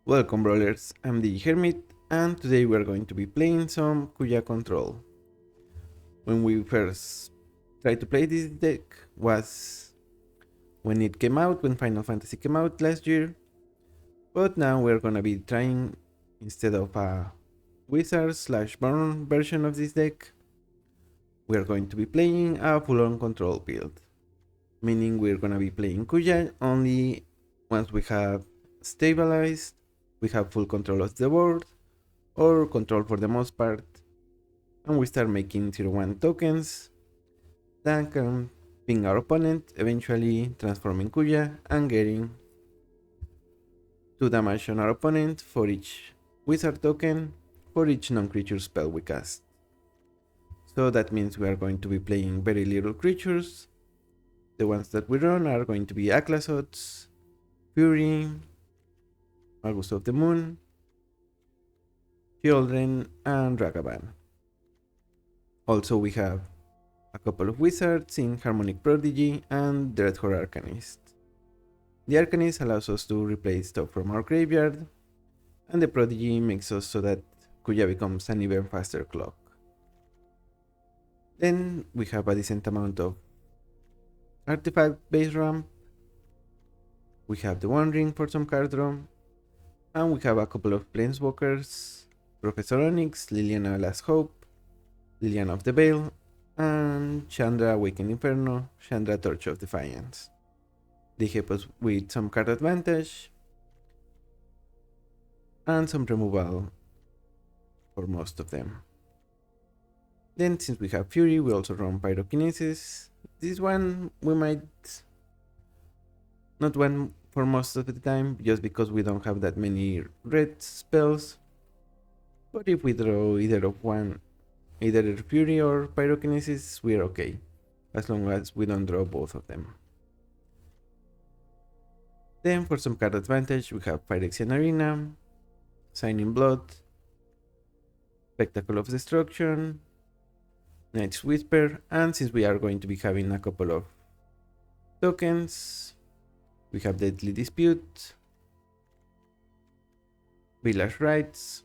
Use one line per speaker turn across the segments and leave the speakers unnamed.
Welcome Brawlers, I'm the Hermit and today we are going to be playing some Kuja Control. When we first tried to play this deck was when it came out, when Final Fantasy came out last year, but now we're gonna be trying, instead of a Wizard slash Burn version of this deck, we're going to be playing a full-on control build. Meaning we're gonna be playing Kuja only once we have stabilized, we have full control of the board, or control for the most part, and we start making 0-1 tokens that can ping our opponent, eventually transforming Kuja and getting 2 damage on our opponent for each wizard token for each non-creature spell we cast. So that means we are going to be playing very little creatures. The ones that we run are going to be Aclazots, Fury, Magus of the Moon, Children, and Ragavan. Also we have a couple of wizards in Harmonic Prodigy and Dreadhorde Arcanist. The Arcanist allows us to replace stuff from our graveyard, and the Prodigy makes us so that Kuja becomes an even faster clock. Then we have a decent amount of artifact base ramp, we have the One Ring for some card draw, and we have a couple of Planeswalkers, Professor Onyx, Liliana Last Hope, Liliana of the Veil, and Chandra Awakened Inferno, Chandra Torch of Defiance. They help us with some card advantage and some removal for most of them. Then since we have Fury, we also run Pyrokinesis. This one we might not run for most of the time, just because we don't have that many red spells. But if we draw either Fury or Pyrokinesis, we're okay, as long as we don't draw both of them. Then for some card advantage, we have Phyrexian Arena, Signing Blood, Spectacle of Destruction, Night's Whisper, and since we are going to be having a couple of tokens, we have Deadly Dispute, Village Rites,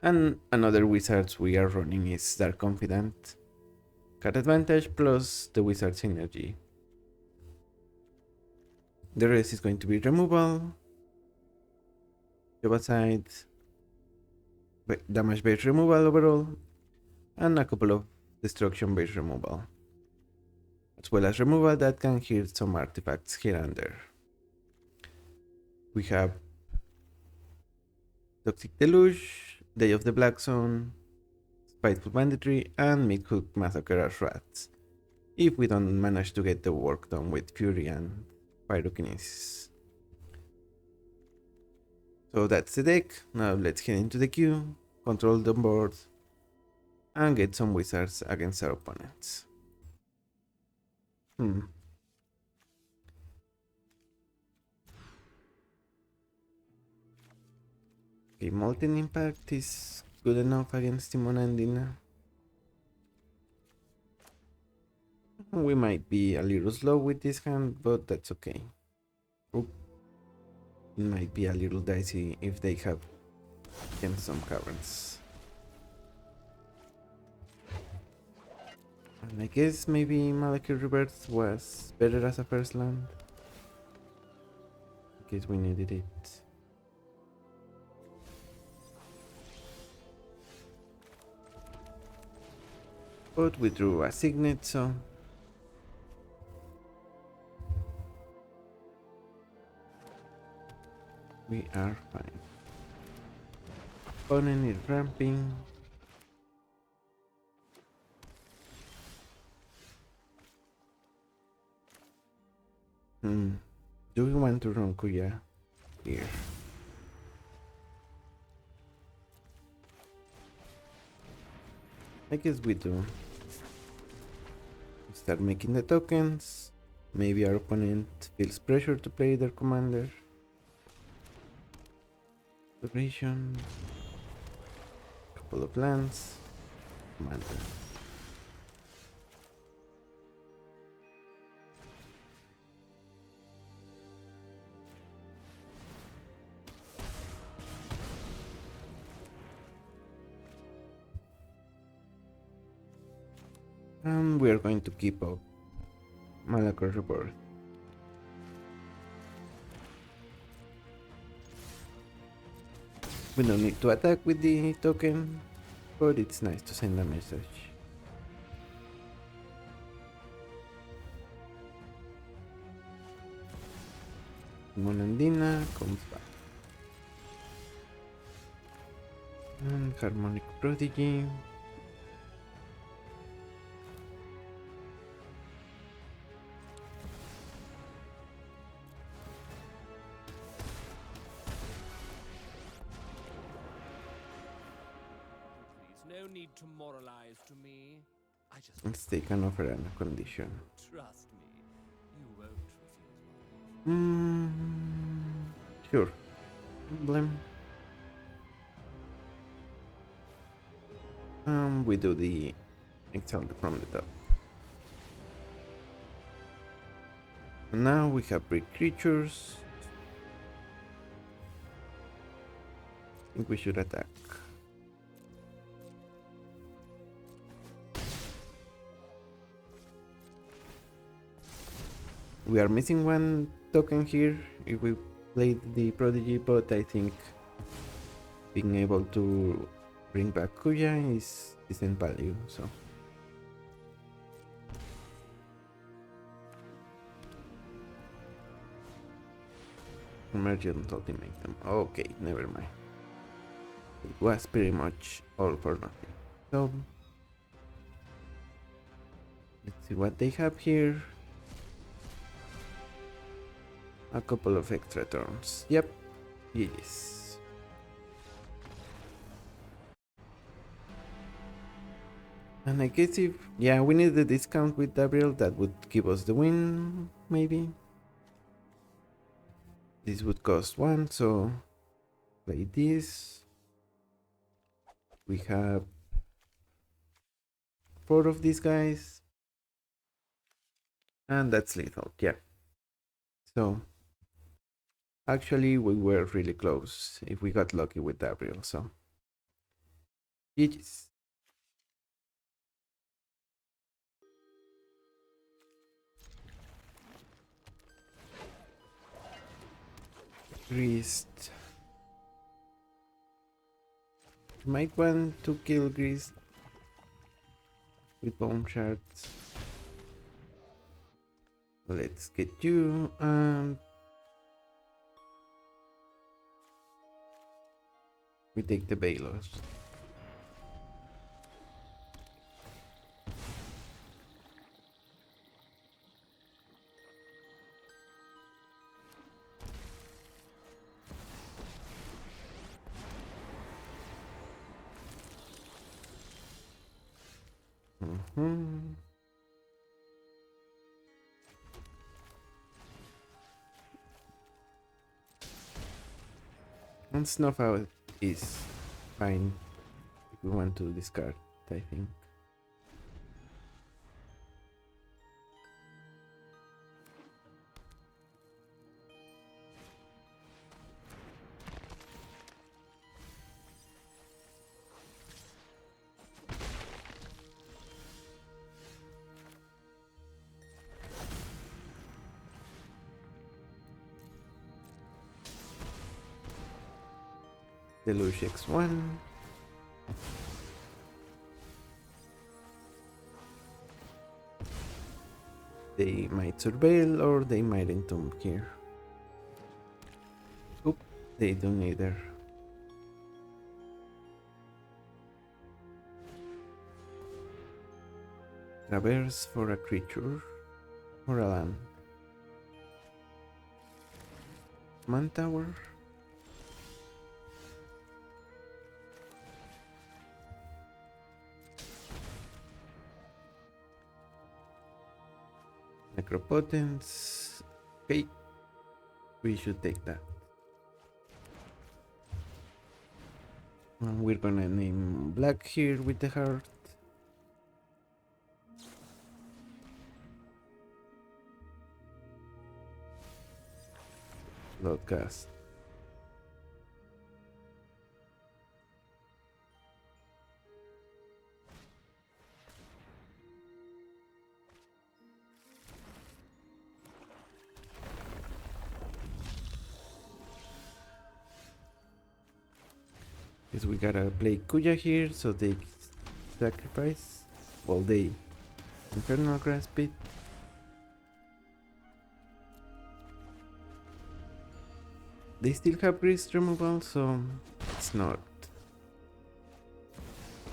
and another wizards we are running is Dark Confidant. Card advantage plus the wizard synergy. The rest is going to be removal, job aside, damage based removal overall, and a couple of destruction based removal, as well as removal that can hit some artifacts here and there. We have Toxic Deluge, Day of the Black Zone, Spiteful Banditry, and Midhook Massacre as rats, if we don't manage to get the work done with Fury and Pyrokinesis. So that's the deck. Now let's head into the queue, control the board, and get some wizards against our opponents. Okay, Molten Impact is good enough against Timona and Dina. We might be a little slow with this hand, but that's okay. It might be a little dicey if they have Gemstone Caverns. And I guess maybe Malakir Rebirth was better as a first land, in case we needed it. But we drew a Signet, so we are fine. Opponent is ramping. Do we want to run Kuja here? I guess we do. Start making the tokens. Maybe our opponent feels pressure to play their commander. Duration. Couple of lands. Commander. And we are going to keep up Malacor Rebirth. We don't need to attack with the token, but it's nice to send a message. Monandina comes back. And Harmonic Prodigy.
No need to moralize to me. I just
Let's take an offer and a condition.
trust me. You won't refuse my
Sure. Problem. We do the exile from the top. Now we have brick creatures. I think we should attack. We are missing one token here if we played the Prodigy, but I think being able to bring back Kuja is decent value, so. Emergent ultimatum. Okay, never mind. It was pretty much all for nothing. So let's see what they have here. A couple of extra turns. Yep. Yes. And I guess if, yeah, we need the discount with Gabriel, that would give us the win, maybe. This would cost one, so play this. We have 4 of these guys. And that's lethal, yeah. So actually we were really close if we got lucky with Gabriel, so GG's. Greased. Might want to kill Greased with bone shards. Let's get you and we take the Balos. And Snuff Out is fine if we want to discard, I think. Deluge X1. They might surveil or they might entomb here. Oop, they do neither. Traverse for a creature or a land. Man Tower. Necropotence. Okay, we should take that. And we're gonna name black here with the heart. Broadcast. Guess we gotta play Kuja here, so they sacrifice. Well, they Infernal Grasp it. They still have Grease removal, so it's not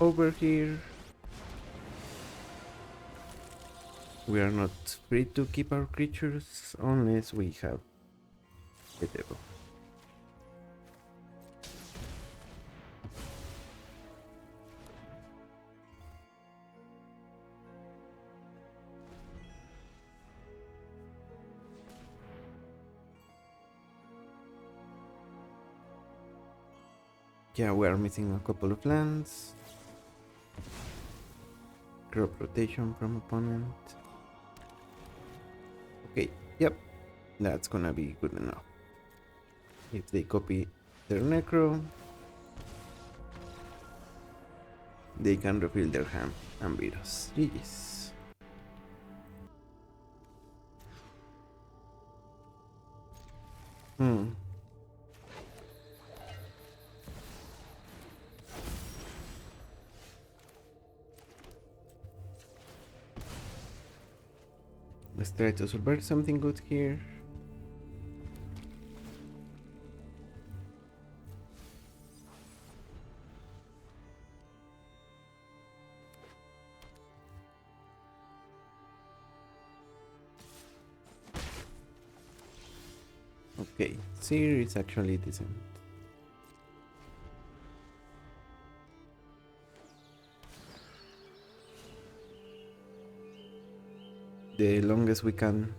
over here. We are not free to keep our creatures unless we have the devil. Yeah, we are missing a couple of lands. Crop rotation from opponent. Okay, yep, that's gonna be good enough. If they copy their Necro, they can refill their hand and beat us. GG's. Let's try to subvert something good here. Okay, Seer is actually decent. The longest we can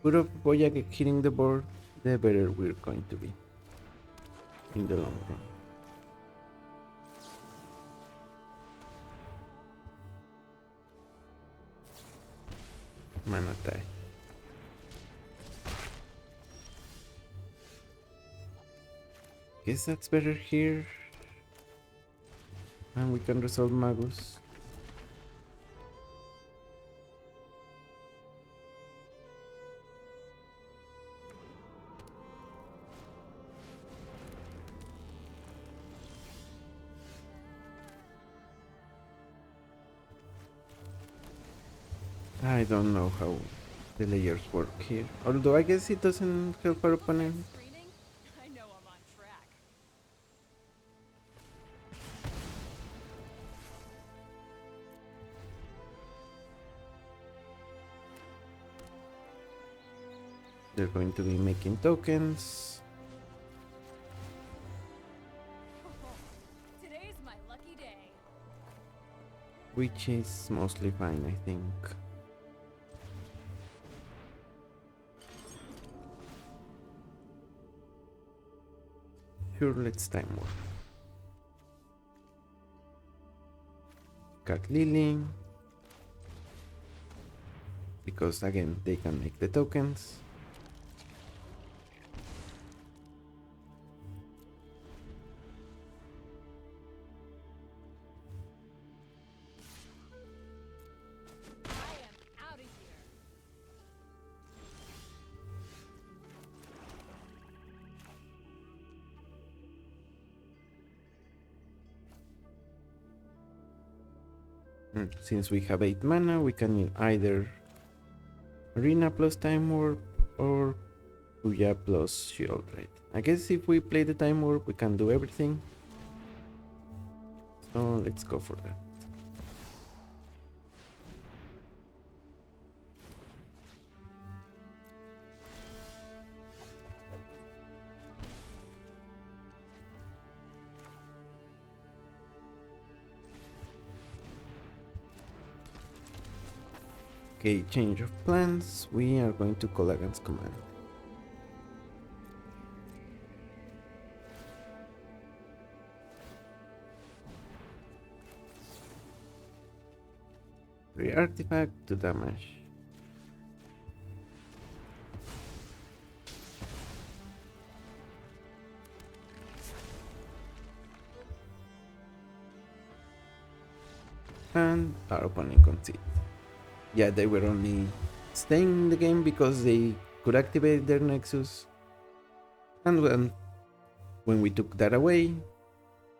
put up Boya hitting the board, the better we're going to be in the long run. Mana tie. Guess that's better here. And we can resolve Magus. I don't know how the layers work here. Although I guess it doesn't help our opponent.
I know I'm on track.
They're going to be making tokens.
Today's my lucky day.
Which is mostly fine, I think. Sure, let's time war. Got Lily. Because again, they can make the tokens.
I am out of here.
Since we have 8 mana, we can either Arena plus Time Warp or Kuja plus Shield, right? I guess if we play the Time Warp, we can do everything. So let's go for that. Okay, change of plans. We are going to call against command. Artifact to damage. And our opponent concede. Yeah, they were only staying in the game because they could activate their Nexus. And when we took that away,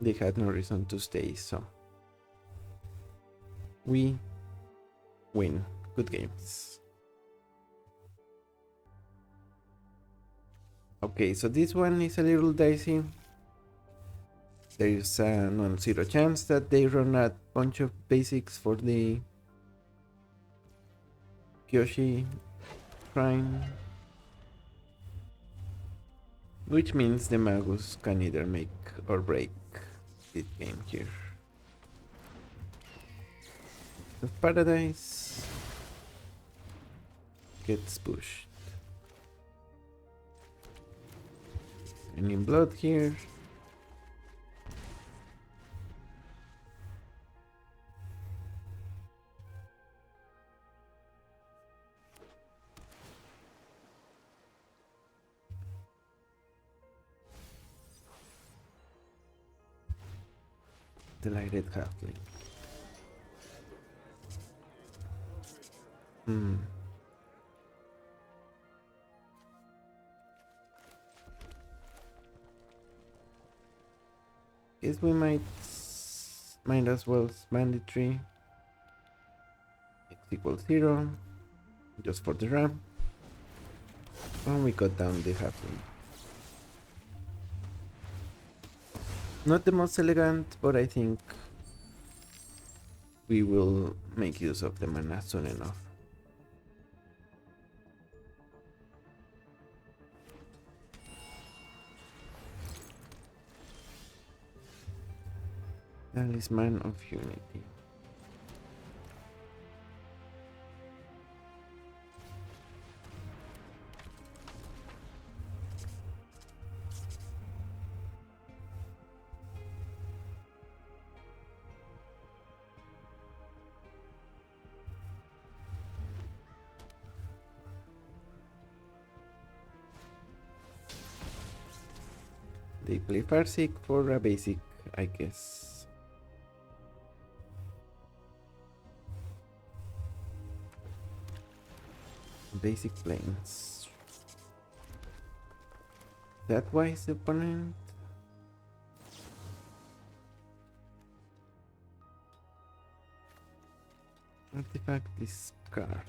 they had no reason to stay, so we win. Good games. Okay, so this one is a little dicey. There is a non-zero chance that they run a bunch of basics for the Kyoshi Shrine, which means the Magus can either make or break this game here. The Paradise gets pushed. And in blood here. Delighted halfling. Guess we might as well mandatory. X equals 0. Just for the RAM. And we got down the halfling. Not the most elegant, but I think we will make use of the mana soon enough. Talisman of Unity. They play Farsic for a basic, I guess. Basic planes. That wise opponent. Artifact discard.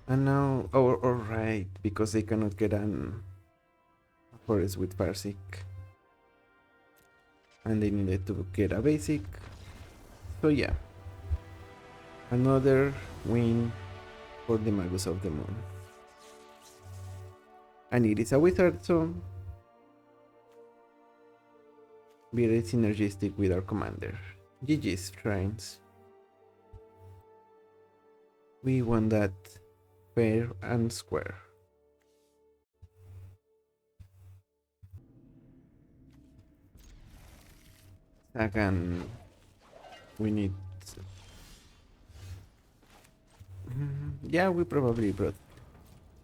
And now, right, because they cannot get an forest with Farsic. And they needed to get a basic. So yeah. Another win for the Magus of the Moon. And it is a wizard, so very synergistic with our commander. GG's, Trance. We won that fair and square. Again, we need... yeah, we probably brought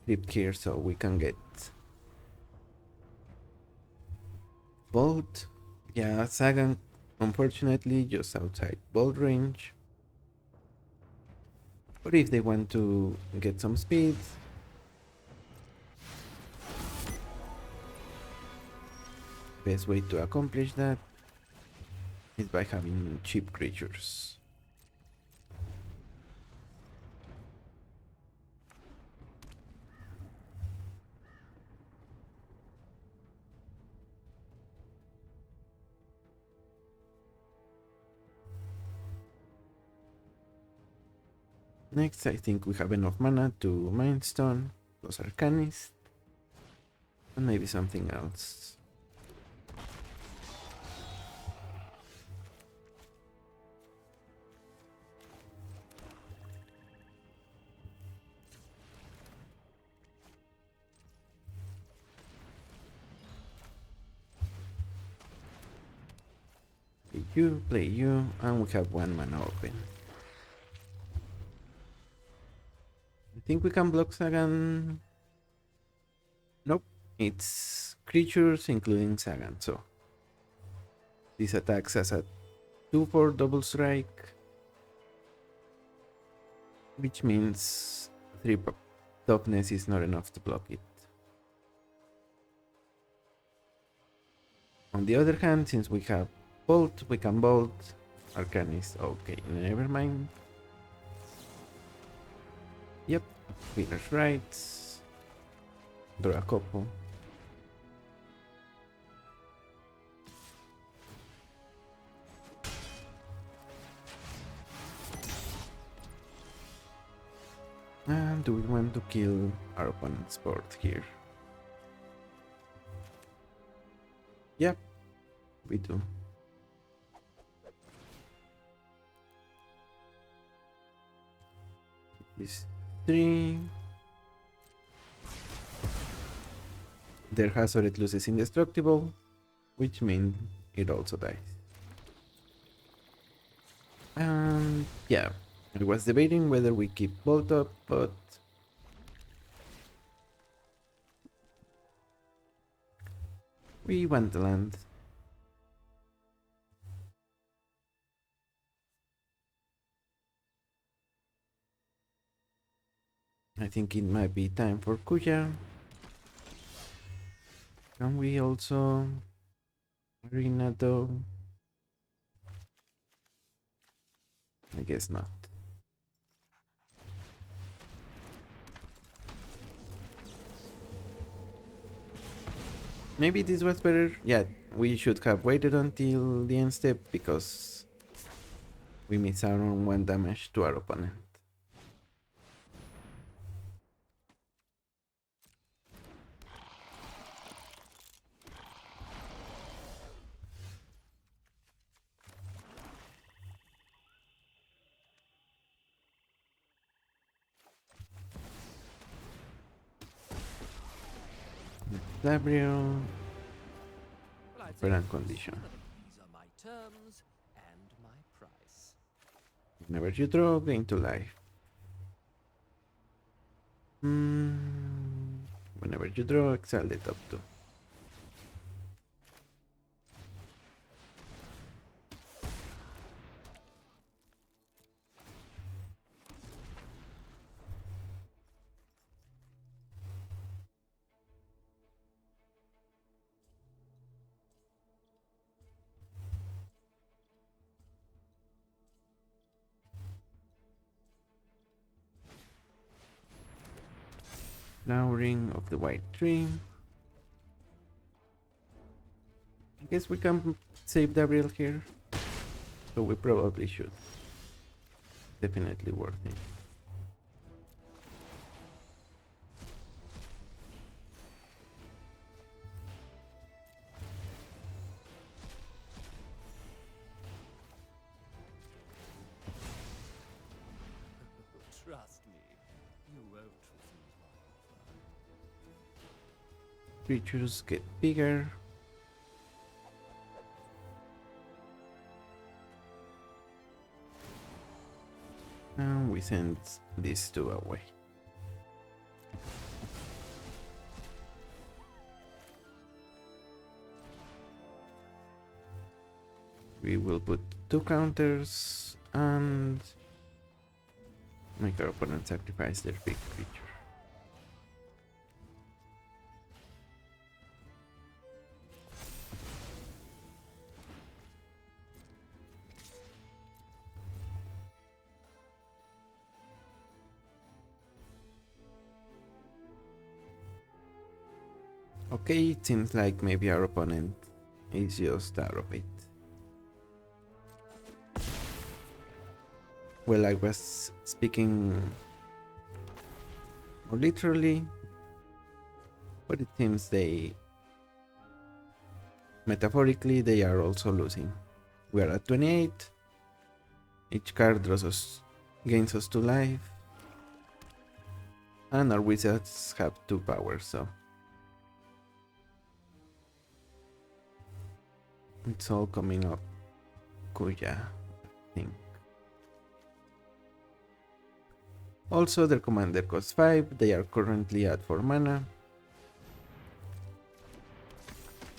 Crypt here so we can get Bolt. Yeah, Sagan unfortunately just outside Bolt range. But if they want to get some speed, best way to accomplish that is by having cheap creatures. Next, I think we have enough mana to Mindstone, plus Arcanist, and maybe something else. Play you, and we have one mana open. I think we can block Sagan. Nope, it's creatures including Sagan, so this attacks as a 2 for double strike, which means 3 toughness is not enough to block it. On the other hand, since we have Bolt, we can Bolt. Arcanist, okay, never mind. Yep, Winner's Rights. Draw a couple. And do we want to kill our opponent's board here? Yep, we do. This 3. Their Hazard loses indestructible, which means it also dies. And yeah, I was debating whether we keep Bolt up, but we want the land. I think it might be time for Kuja. Can we also arena though? I guess not. Maybe this was better. Yeah, we should have waited until the end step because we miss out on 1 damage to our opponent. W.
Well, I'd say
Different condition.
these are my terms and my price.
Whenever you draw, gain 2 life. Whenever you draw, exile the top 2. Flowering of the white tree. I guess we can save Gabriel here. So we probably should. Definitely worth it.
Trust me, you won't refuse my offer.
Creatures get bigger. And we send these 2 away. We will put 2 counters and make our opponent sacrifice their big creature. Okay, it seems like maybe our opponent is just out of it. Well, I was speaking more literally, but it seems metaphorically, they are also losing. We are at 28. Each card gains us 2 life. And our wizards have 2 powers, so it's all coming up. Kuja, I think. Also, their commander costs 5. They are currently at 4 mana.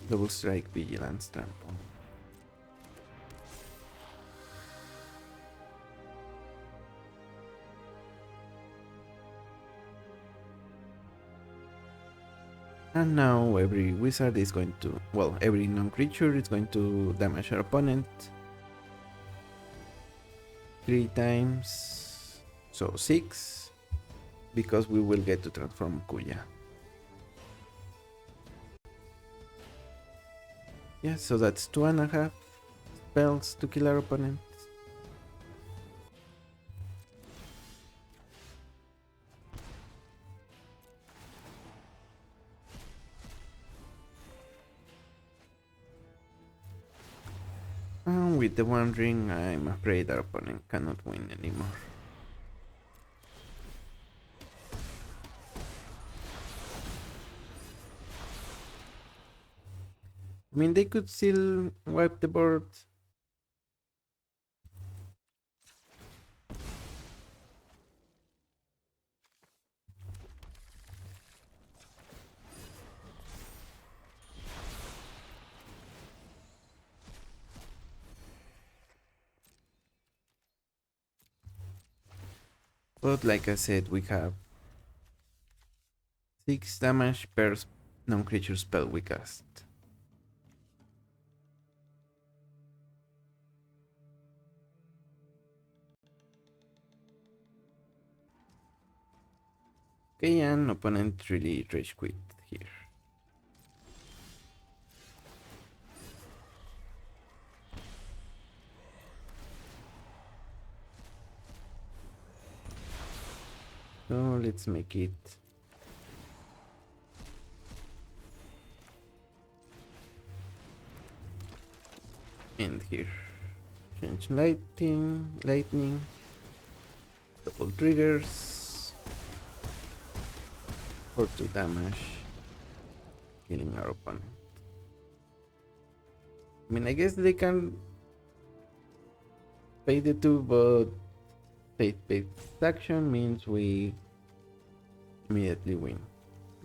Double strike, vigilance, trample. And now every wizard is going to, well, every non-creature is going to damage our opponent 3 times, so 6, because we will get to transform Kuja. Yeah, so that's 2.5 spells to kill our opponent. And with the One Ring, I'm afraid our opponent cannot win anymore. I mean, they could still wipe the board. But like I said, we have 6 damage per non-creature spell we cast. Okay, and opponent really rage quit here. So let's make it end here. Change lightning, double triggers for 2 damage, killing our opponent. I mean, I guess they can pay the 2, but fate-based action means we immediately win.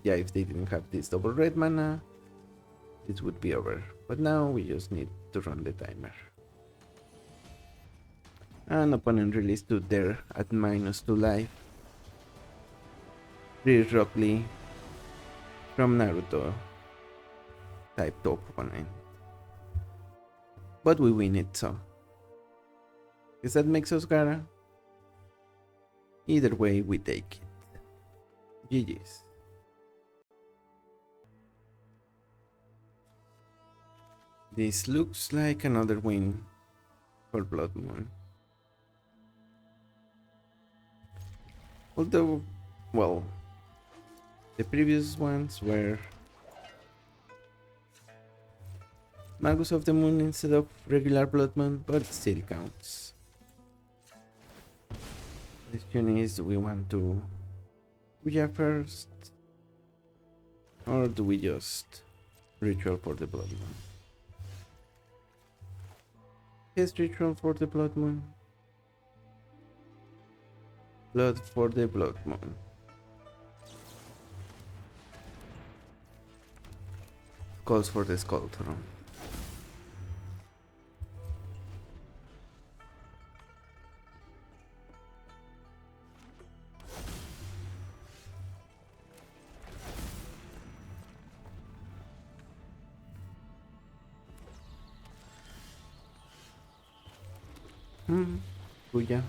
Yeah, if they didn't have this double red mana, this would be over. But now we just need to run the timer. And opponent really stood there at -2 life. Pretty Rock Lee from Naruto type top opponent. But we win it, so is that makes us Gara? Either way, we take it. GG's. This looks like another win for Blood Moon. Although, well, the previous ones were Magus of the Moon instead of regular Blood Moon, but it still counts. The question is, do we want to Kuja first? Or do we just ritual for the Blood Moon? Yes, ritual for the Blood Moon. Blood for the Blood Moon. Calls for the Skull Throne. Kuja.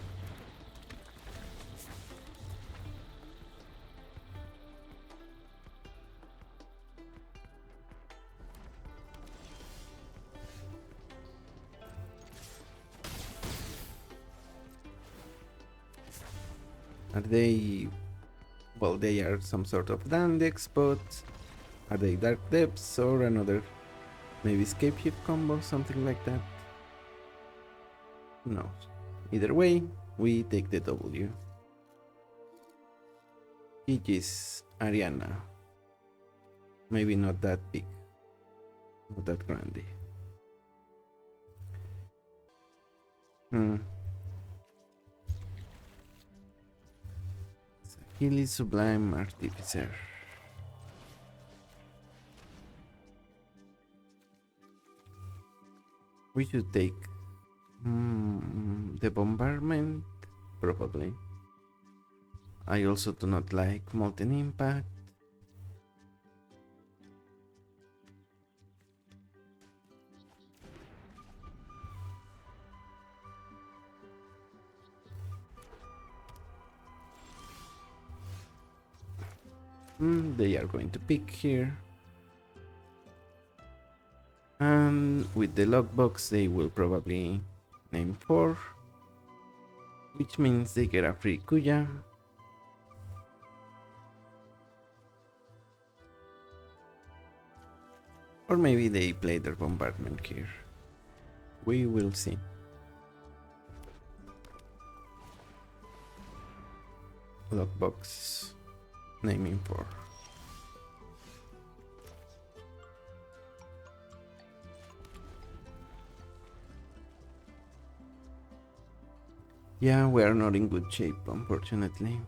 Are they... well, they are some sort of Dandex, but are they Dark Depths or another maybe Escape Shift combo, something like that? Who knows? Either way, we take the W. GG's Ariana. Maybe not that big, not that grande. Healy Sublime Artificer. We should take the Bombardment, probably. I also do not like Molten Impact. They are going to pick here. And with the lockbox, they will probably name 4, which means they get a free Kuja. Or maybe they play their bombardment here. We will see. Lockbox naming 4. Yeah, we are not in good shape, unfortunately.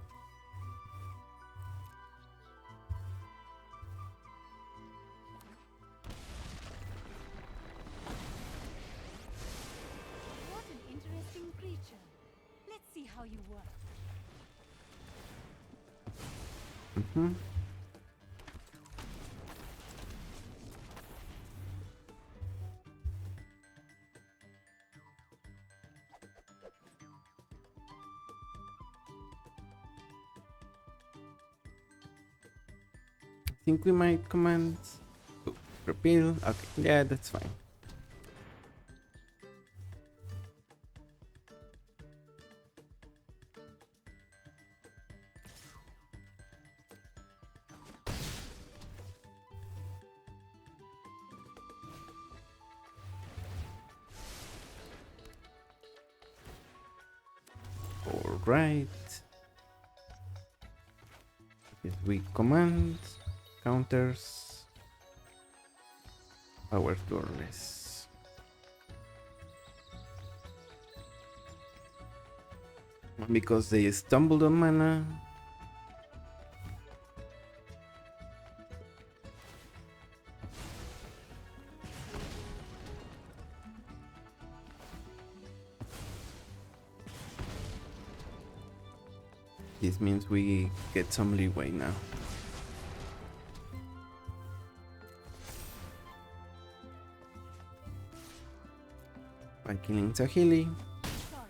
What an interesting creature. Let's see how you work.
I think we might command repeal. Okay, yeah, that's fine. All right. If we command counters power turnless. Because they stumbled on mana. This means we get some leeway now. By killing Sahili,
Sorry,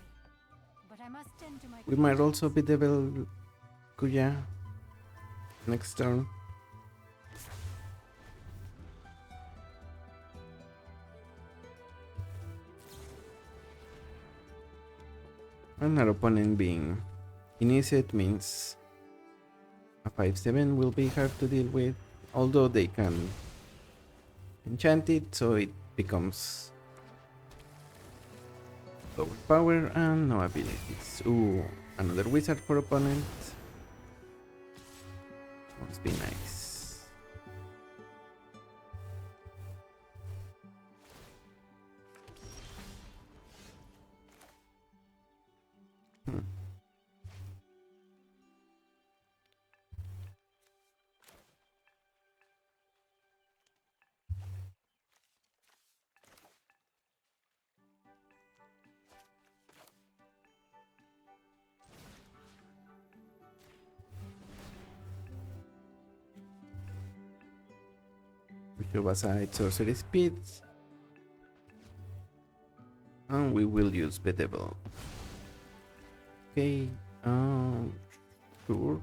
but I must tend to my
we might also be devil Kuja next turn. And our opponent being initiate means a 5/7 will be hard to deal with, although they can enchant it, so it becomes lower power and no abilities. Ooh, another wizard for opponent. Must be nice. We have aside sorcery speed. And we will use Bedevil. Okay, sure.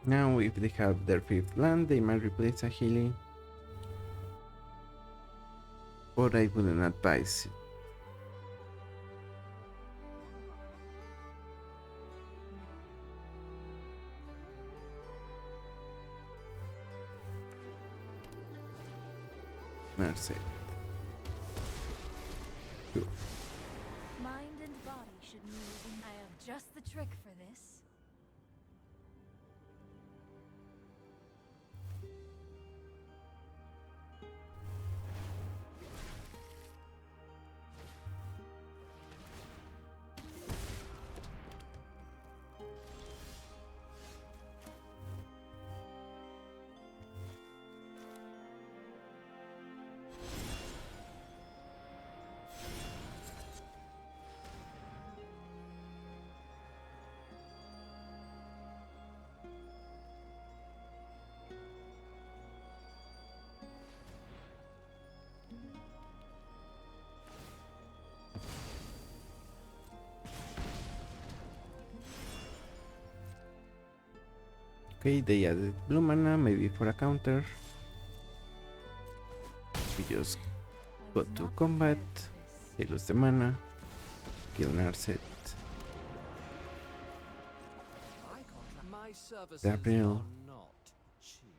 Now, if they have their 5th land, they might replace a Healy. But I wouldn't advise it. Mercy.
mind and body should move trick for this.
Okay, they added blue mana, maybe for a counter. We just go to combat, they lose the mana, kill Narset,
My services
Gabriel.
are not cheap.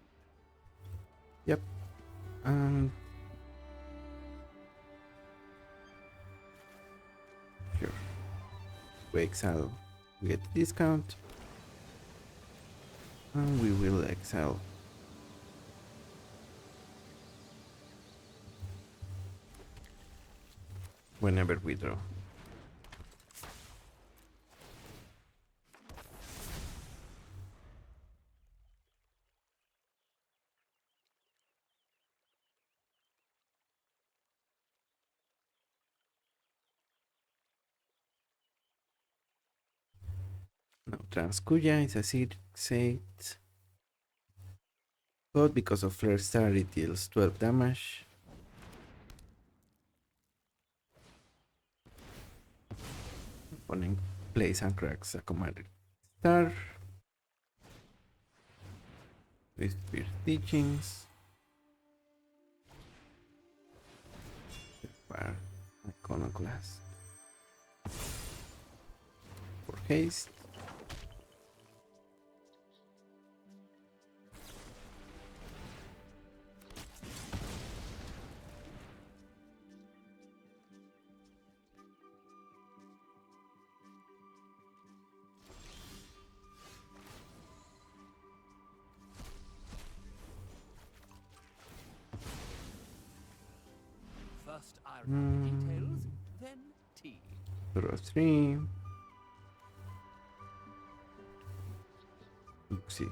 Yep, and sure, we exile, we get discount, and we will exile. Whenever we draw. Now Trance Kuja is a 6/8, but because of Flare Star it deals 12 damage. Opponent plays and cracks a Commander Star with Fierce Teachings. Para Iconoclast for haste.
First iron out the details, then tea.
Draw 3. Oopsie.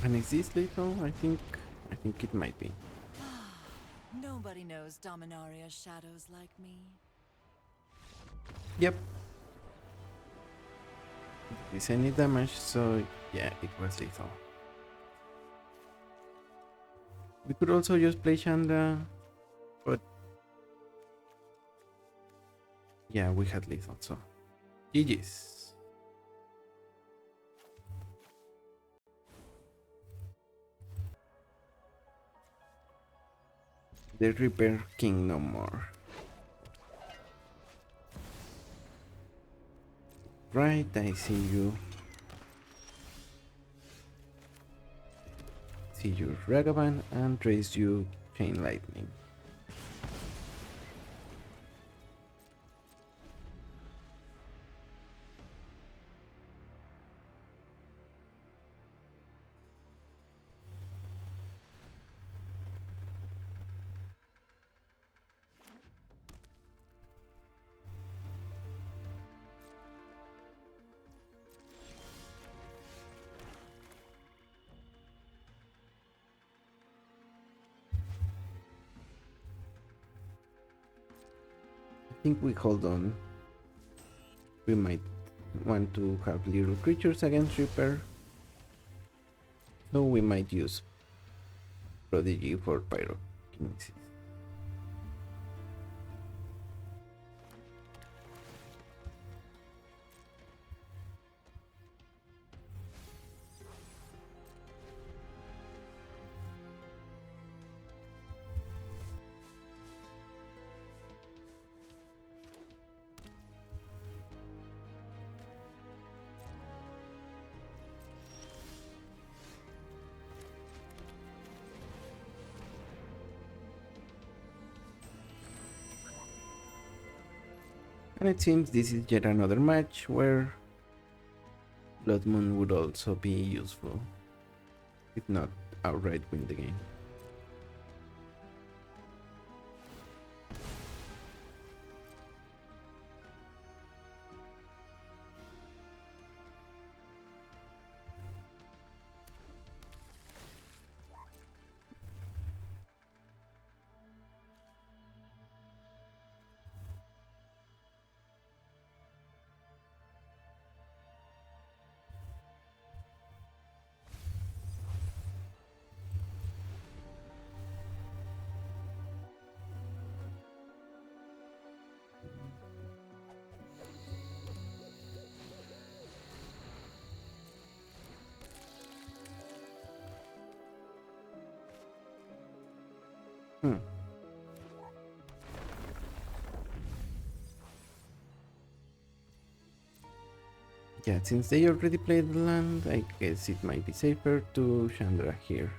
And is this lethal? I think it might be.
Nobody knows Dominaria's shadows like me.
Yep. Is any damage, so yeah, it was lethal. We could also just play Chandra, but yeah, we had lethal, so GG's. The Reaper King no more. Right, I see you. See you Ragavan and raise you Chain Lightning. I think we hold on. We might want to have little creatures against Reaper. So we might use Prodigy for Pyrokinesis. And it seems this is yet another match where Blood Moon would also be useful, if not outright win the game. Yeah, since they already played the land, I guess it might be safer to Chandra here.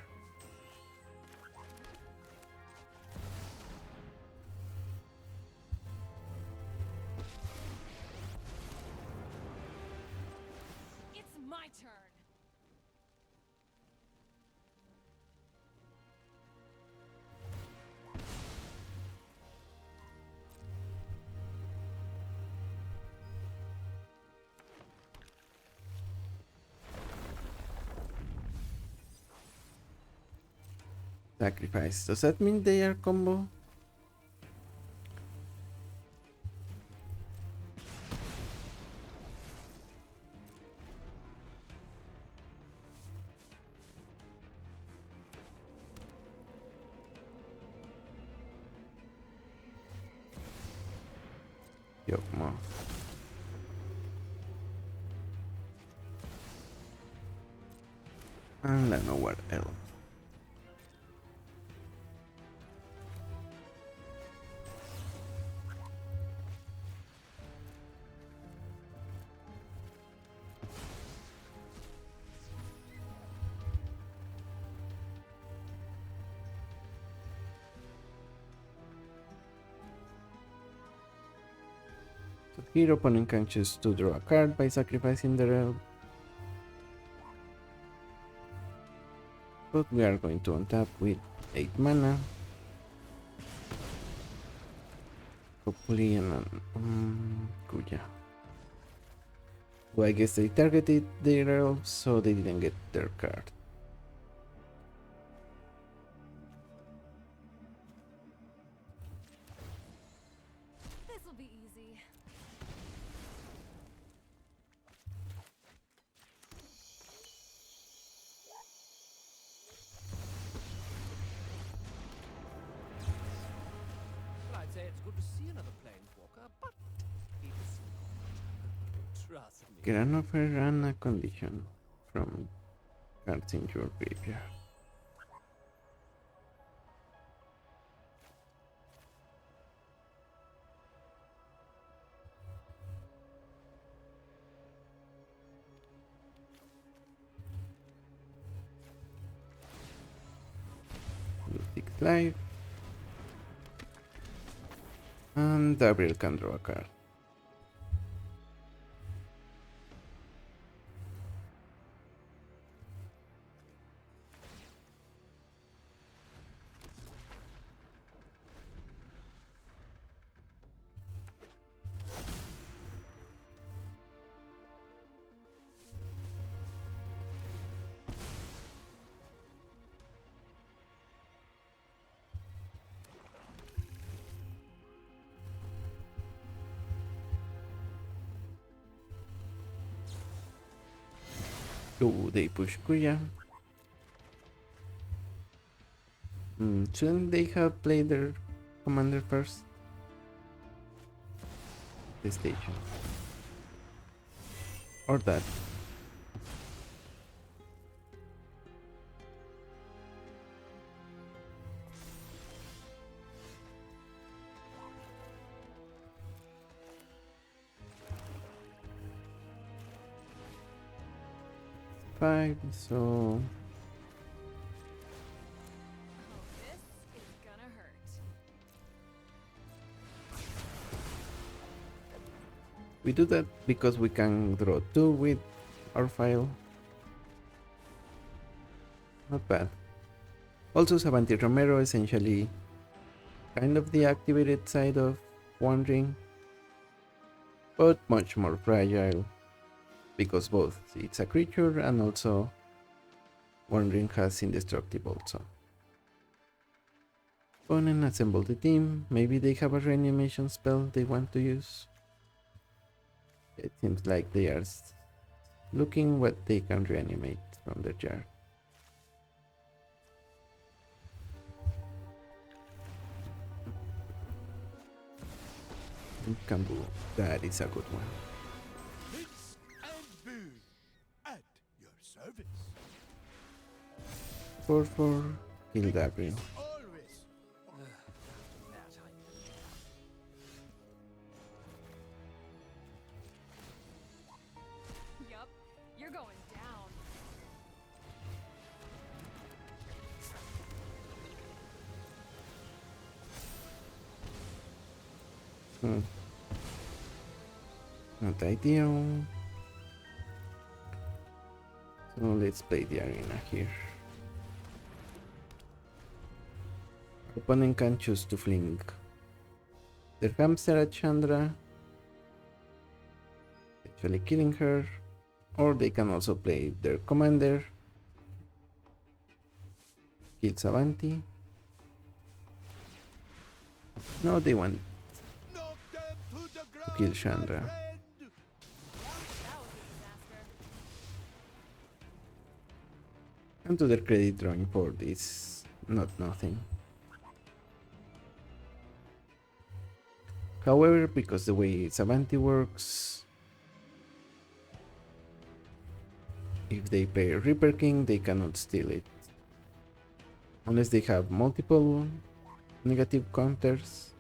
It's my turn.
Sacrifice. Does that mean they are combo? Yokmo. And I know where else. So here opponent can choose to draw a card by sacrificing the realm. But we are going to untap with 8 mana. Hopefully an Kuja. Well, I guess they targeted their elves, so they didn't get their card.
This'll be easy.
Well, I'd say it's good to see another planeswalker, but it's not. Trust me.
Get an offer and a condition from cards in your graveyard. Six life. And Gabriel can draw a card. Oh, they push Kuya. Shouldn't they have played their commander first? The station. Or that. Five, so
Oh, this is gonna hurt.
We do that because we can draw 2 with our file. Not bad. Also, Savanti Romero essentially kind of the activated side of Wandering, but much more fragile because both it's a creature and also Wandering has indestructible. So opponent assemble the team. Maybe they have a reanimation spell they want to use. It seems like they are looking what they can reanimate from the jar. Kambu, that is a good one.
Bits and boo at your service.
4/4, kill Gabriel.
Always.
That I know.
Yup, you're going down.
Not ideal. So let's play the arena here. Opponent can choose to fling their hamster at Chandra, actually killing her, or they can also play their commander, kill Savanti. No, they want
Knock them to the ground.
kill Chandra.
my friend.
That was a disaster.
And to their credit, drawing board is not nothing. However, because the way Savanti works, if they play Reaper King, they cannot steal it. Unless they have multiple negative counters.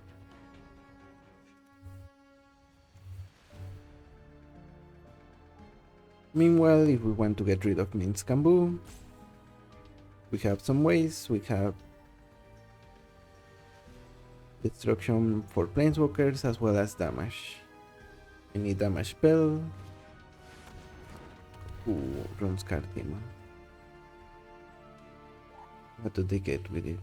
Meanwhile, if we want to get rid of Min's Kambu, we have some ways. We have destruction for planeswalkers as well as damage. Any damage spell. Ooh, Runes card demon. What do they get with it?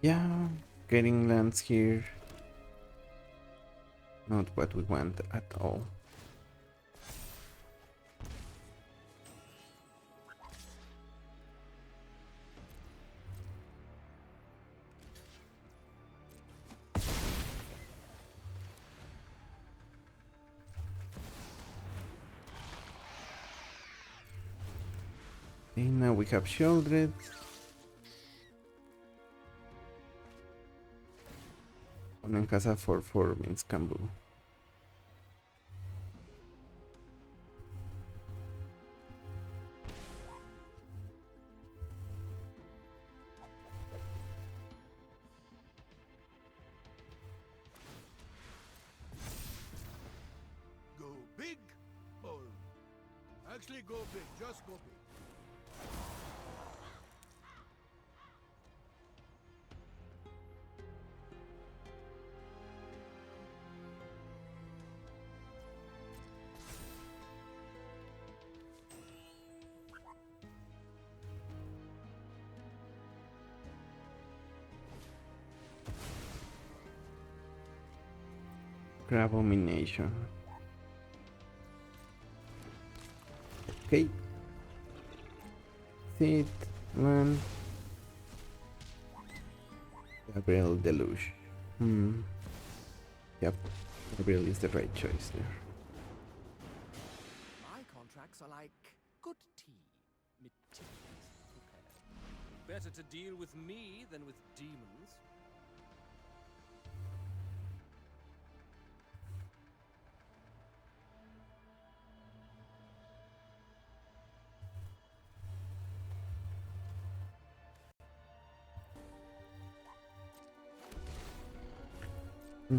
Yeah, getting lands here. Not what we want at all. And now we have Shieldred. One casa 4/4 means Kambu.
Go big or actually go big. Just go big.
Grabomination. Okay. Sit, land. Gabriel Deluge. Yep. Gabriel is the right choice there.
My contract tracks are like good tea, meticulously prepared. Better to deal with me than with demons.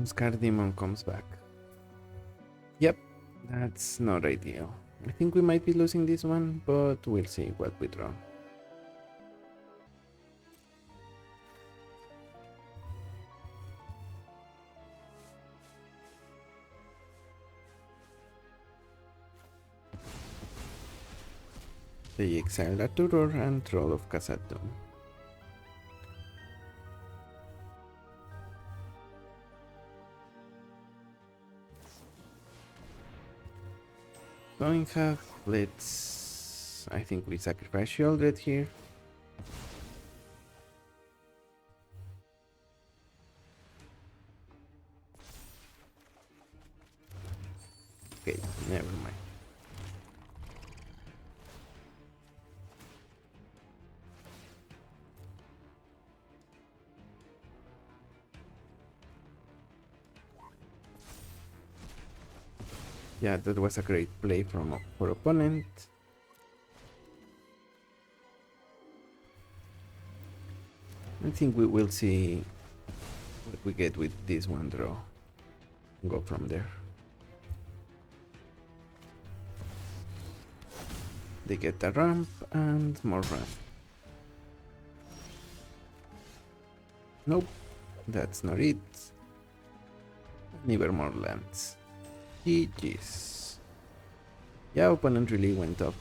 Scar Demon comes back. Yep, that's not ideal. I think we might be losing this one, but we'll see what we draw. They exile a Tutor and Troll of Khazad-dûm. Going half, let's... I think we sacrifice Shieldred here. Okay, never mind. Yeah, that was a great play from our opponent. I think we will see what we get with this one draw. Go from there. They get a ramp and more ramp. Nope, that's not it. Never more lands. GG's. Yeah, opponent really went up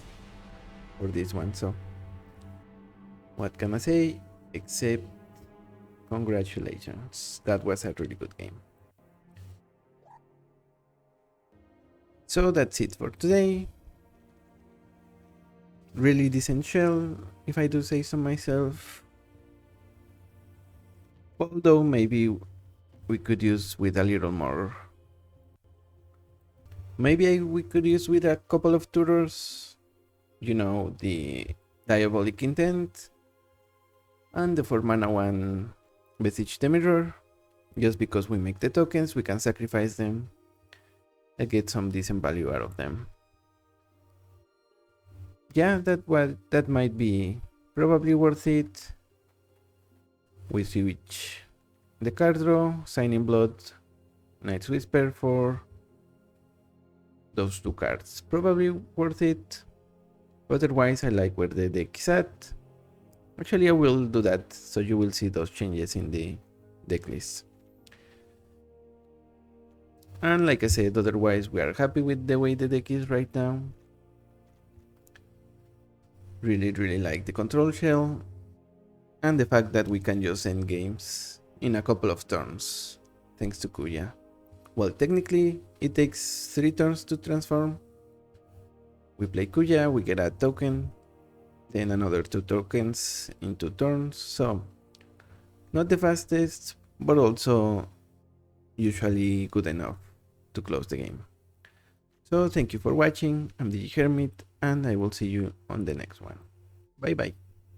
for this one, so what can I say except congratulations. That was a really good game. So that's it for today. Really decent shell, if I do say so myself. Although maybe we could use with a little more. Maybe we could use with a couple of tutors. You know, the Diabolic Intent and the 4-mana one Besiege the Mirror. Just because we make the tokens, we can sacrifice them and get some decent value out of them. Yeah, that might be probably worth it. We switch the card draw, Signing Blood, Night's Whisper for those two cards. Probably worth it. Otherwise, I like where the deck is at. Actually, I will do that, so you will see those changes in the deck list. And like I said, otherwise, we are happy with the way the deck is right now. Really like the control shell. And the fact that we can just end games in a couple of turns, thanks to Kuja. Well, technically, it takes 3 turns to transform. We play Kuja, we get a token, then another 2 tokens in 2 turns, so not the fastest, but also usually good enough to close the game. So thank you for watching, I'm the Hermit, and I will see you on the next one. Bye bye.